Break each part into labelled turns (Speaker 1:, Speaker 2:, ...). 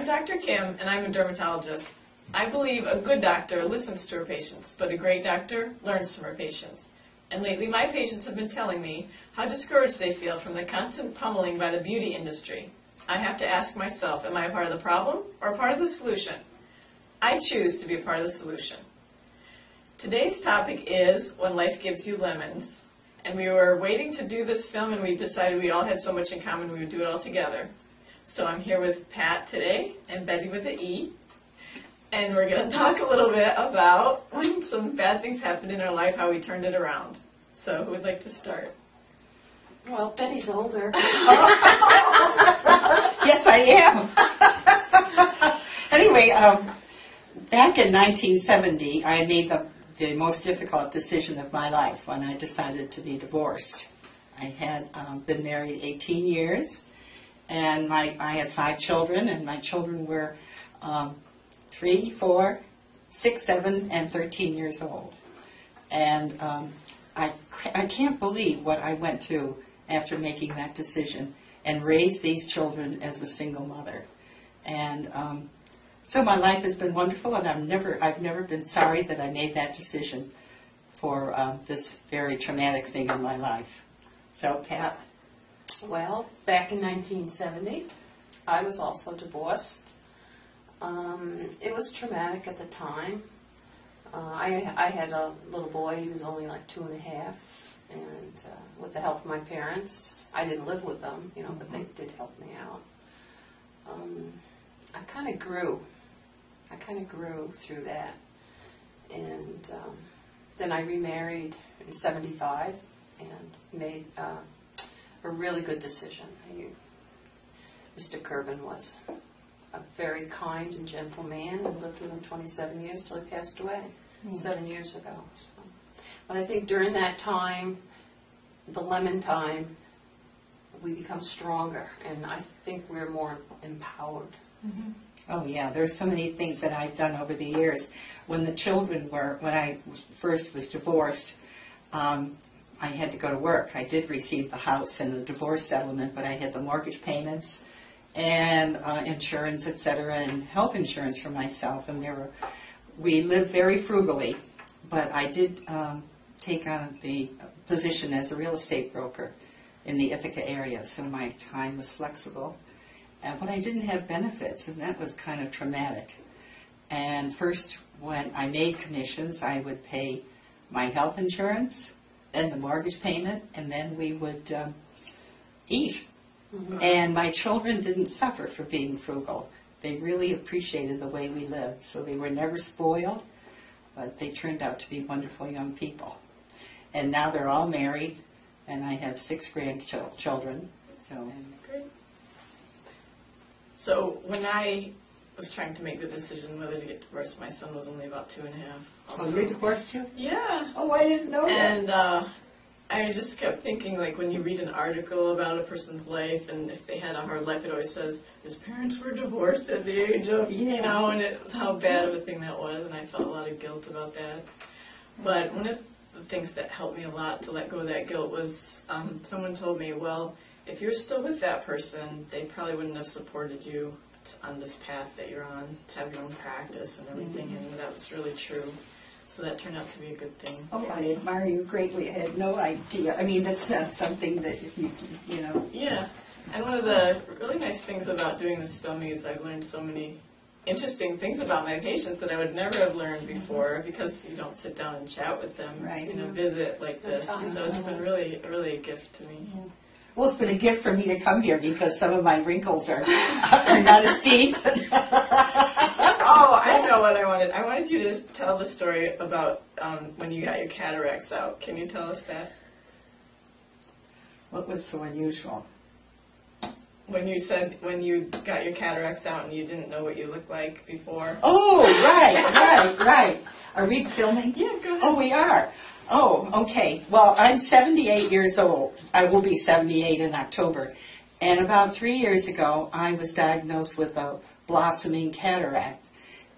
Speaker 1: Dr. Kim, and I'm a dermatologist. I believe a good doctor listens to her patients, but a great doctor learns from her patients. And lately my patients have been telling me how discouraged they feel from the constant pummeling by the beauty industry. I have to ask myself, am I a part of the problem or a part of the solution? I choose to be a part of the solution. Today's topic is When Life Gives You Lemons. And we were waiting to do this film, and we decided we all had so much in common we would do it all together. So I'm here with Pat today, and Betty with an E. And we're going to talk a little bit about when some bad things happened in our life, how we turned it around. So who would like to start?
Speaker 2: Well, Betty's older.
Speaker 3: Yes, I am. Anyway, back in 1970, I made the most difficult decision of my life when I decided to be divorced. I had been married 18 years, and I had 5 children, and my children were 3, 4, 6, 7, and 13 years old. And I can't believe what I went through after making that decision and raised these children as a single mother. And so my life has been wonderful, and I've never been sorry that I made that decision for this very traumatic thing in my life. So, Pat?
Speaker 2: Well, back in 1970, I was also divorced. It was traumatic at the time. I had a little boy. He was only like 2.5, and with the help of my parents, I didn't live with them, but they did help me out. I kind of grew through that, and then I remarried in 75 and made a really good decision. Mr. Kerben was a very kind and gentle man, and lived with him 27 years till he passed away 7 years ago. So. But I think during that time, the lemon time, we become stronger, and I think we're more empowered.
Speaker 3: Mm-hmm. Oh yeah, there's so many things that I've done over the years. When I first was divorced, I had to go to work. I did receive the house and the divorce settlement, but I had the mortgage payments and insurance, etc., and health insurance for myself. And we lived very frugally, but I did take on the position as a real estate broker in the Ithaca area, so my time was flexible. But I didn't have benefits, and that was kind of traumatic. And first, when I made commissions, I would pay my health insurance, then the mortgage payment, and then we would eat. Mm-hmm. And my children didn't suffer for being frugal. They really appreciated the way we lived, so they were never spoiled, but they turned out to be wonderful young people. And now they're all married, and I have 6 grandchildren. So.
Speaker 1: Great. So when I was trying to make the decision whether to get divorced, my son was only about 2.5.
Speaker 3: Also. Oh, you're divorced too?
Speaker 1: Yeah.
Speaker 3: Oh, I didn't know that.
Speaker 1: And I just kept thinking, like, when you read an article about a person's life, and if they had a hard life, it always says, his parents were divorced at the age of, and it's how bad of a thing that was, and I felt a lot of guilt about that. But one of the things that helped me a lot to let go of that guilt was someone told me, well, if you're still with that person, they probably wouldn't have supported you on this path that you're on, to have your own practice and everything, and that was really true. So that turned out to be a good thing.
Speaker 3: Oh, I admire you greatly. I had no idea. I mean, that's not something that, you know.
Speaker 1: Yeah, and one of the really nice things about doing this filming is I've learned so many interesting things about my patients that I would never have learned before, because you don't sit down and chat with them,
Speaker 3: right.
Speaker 1: Visit like this. So it's been really a gift to me.
Speaker 3: Yeah. Well, it's been a gift for me to come here because some of my wrinkles are not as deep.
Speaker 1: Oh, I know what I wanted. I wanted you to tell the story about when you got your cataracts out. Can you tell us that?
Speaker 3: What was so unusual?
Speaker 1: When you said when you got your cataracts out and you didn't know what you looked like before.
Speaker 3: Oh, right. Are we filming?
Speaker 1: Yeah, go ahead.
Speaker 3: Oh, we are. Oh, okay. Well, I'm 78 years old. I will be 78 in October. And about 3 years ago, I was diagnosed with a blossoming cataract.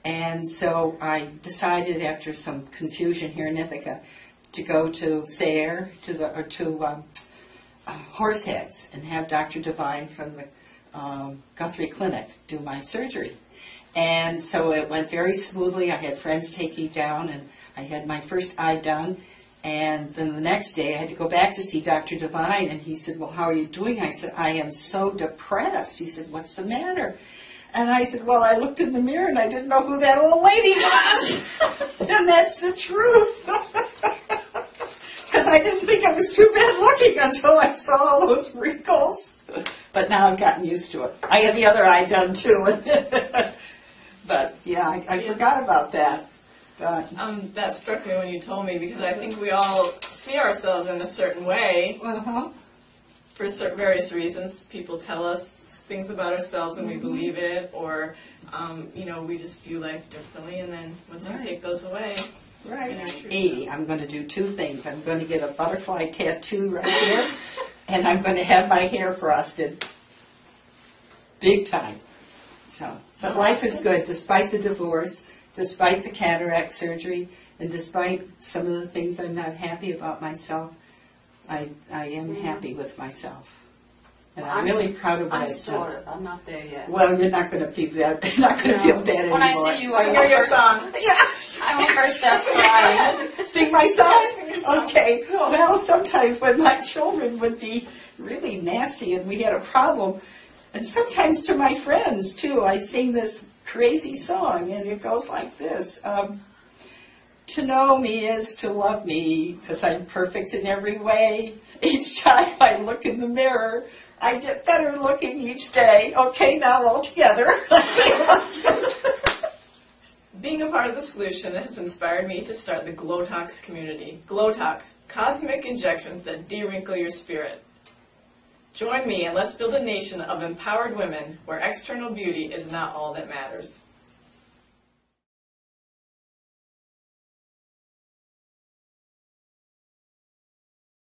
Speaker 3: And so I decided, after some confusion here in Ithaca, to go to Sayre, to Horseheads, and have Dr. Devine from the Guthrie Clinic do my surgery. And so it went very smoothly. I had friends take me down, and I had my first eye done. And then the next day I had to go back to see Dr. Devine, and he said, well, how are you doing? I said, I am so depressed. He said, what's the matter? And I said, well, I looked in the mirror and I didn't know who that old lady was. And that's the truth. Because I didn't think I was too bad looking until I saw all those wrinkles. But now I've gotten used to it. I had the other eye done too. But yeah, I forgot about that. But,
Speaker 1: That struck me when you told me, because I think we all see ourselves in a certain way for various reasons. People tell us things about ourselves and we believe it, or we just view life differently. And then once you take those away,
Speaker 3: right.
Speaker 1: you know, true
Speaker 3: 80. I'm going to do two things. I'm going to get a butterfly tattoo right here, and I'm going to have my hair frosted. Big time. So, but life is good despite the divorce, despite the cataract surgery, and despite some of the things I'm not happy about myself. I am happy with myself, and I'm really proud of what I've done.
Speaker 2: I'm not there yet.
Speaker 3: Well, you're not going to feel that. You're not going to feel bad anymore.
Speaker 2: When I see you, I
Speaker 1: Sing
Speaker 2: will
Speaker 1: your song.
Speaker 3: Yeah.
Speaker 2: I will first start crying.
Speaker 3: Sing my song?
Speaker 1: Sing your song.
Speaker 3: Okay. Well, sometimes when my children would be really nasty and we had a problem, and sometimes to my friends too, I sing this crazy song, and it goes like this. To know me is to love me, because I'm perfect in every way. Each time I look in the mirror, I get better looking each day. Okay, now all together.
Speaker 1: Being a part of the solution has inspired me to start the Glow-Tox community. Glow-Tox, cosmic injections that de-wrinkle your spirit. Join me and let's build a nation of empowered women where external beauty is not all that matters.